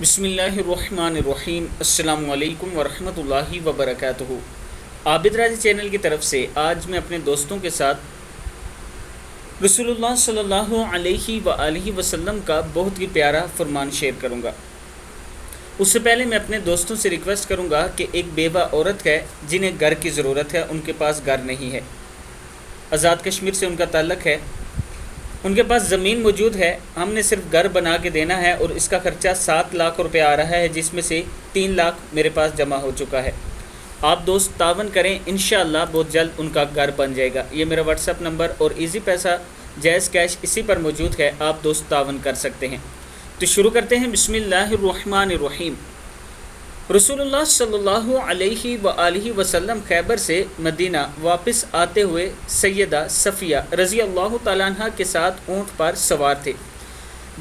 بسم اللہ الرحمن الرحیم۔ السلام علیکم ورحمۃ اللہ وبرکاتہ۔ عابد راضی چینل کی طرف سے آج میں اپنے دوستوں کے ساتھ رسول اللہ صلی اللہ علیہ وآلہ وسلم کا بہت ہی پیارا فرمان شیئر کروں گا۔ اس سے پہلے میں اپنے دوستوں سے ریکویسٹ کروں گا کہ ایک بیوہ عورت ہے جنہیں گھر کی ضرورت ہے، ان کے پاس گھر نہیں ہے، آزاد کشمیر سے ان کا تعلق ہے، ان کے پاس زمین موجود ہے، ہم نے صرف گھر بنا کے دینا ہے اور اس کا خرچہ 7 لاکھ روپے آ رہا ہے، جس میں سے 3 لاکھ میرے پاس جمع ہو چکا ہے۔ آپ دوست تعاون کریں، انشاءاللہ بہت جلد ان کا گھر بن جائے گا۔ یہ میرا واٹس ایپ نمبر اور ایزی پیسہ جائز کیش اسی پر موجود ہے، آپ دوست تعاون کر سکتے ہیں۔ تو شروع کرتے ہیں۔ بسم اللہ الرحمن الرحیم۔ رسول اللہ صلی اللہ علیہ وآلہ وسلم خیبر سے مدینہ واپس آتے ہوئے سیدہ صفیہ رضی اللہ تعالیٰ عنہ کے ساتھ اونٹ پر سوار تھے۔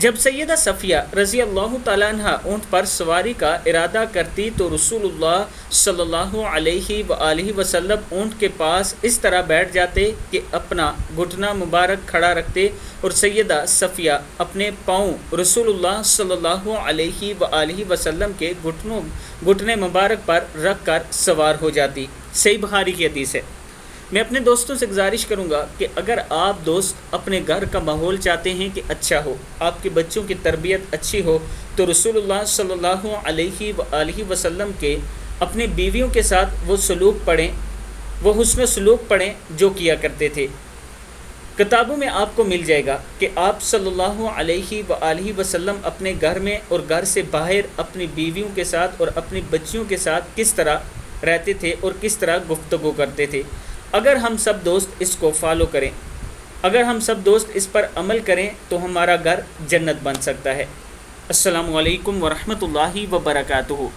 جب سیدہ صفیہ رضی اللہ تعالیٰ عنہ اونٹ پر سواری کا ارادہ کرتی تو رسول اللہ صلی اللہ علیہ وآلہ وسلم اونٹ کے پاس اس طرح بیٹھ جاتے کہ اپنا گھٹنا مبارک کھڑا رکھتے اور سیدہ صفیہ اپنے پاؤں رسول اللہ صلی اللہ علیہ وآلہ وسلم کے گھٹنے مبارک پر رکھ کر سوار ہو جاتی۔ صحیح بخاری کی حدیث ہے۔ میں اپنے دوستوں سے گزارش کروں گا کہ اگر آپ دوست اپنے گھر کا ماحول چاہتے ہیں کہ اچھا ہو، آپ کے بچوں کی تربیت اچھی ہو، تو رسول اللہ صلی اللہ علیہ وآلہ وسلم کے اپنے بیویوں کے ساتھ وہ سلوک پڑھیں، وہ حسن سلوک پڑھیں جو کیا کرتے تھے۔ کتابوں میں آپ کو مل جائے گا کہ آپ صلی اللہ علیہ وآلہ وسلم اپنے گھر میں اور گھر سے باہر اپنی بیویوں کے ساتھ اور اپنی بچیوں کے ساتھ کس طرح رہتے تھے اور کس طرح گفتگو کرتے تھے۔ اگر ہم سب دوست اس کو فالو کریں، اگر ہم سب دوست اس پر عمل کریں تو ہمارا گھر جنت بن سکتا ہے۔ السلام علیکم ورحمۃ اللہ وبرکاتہ۔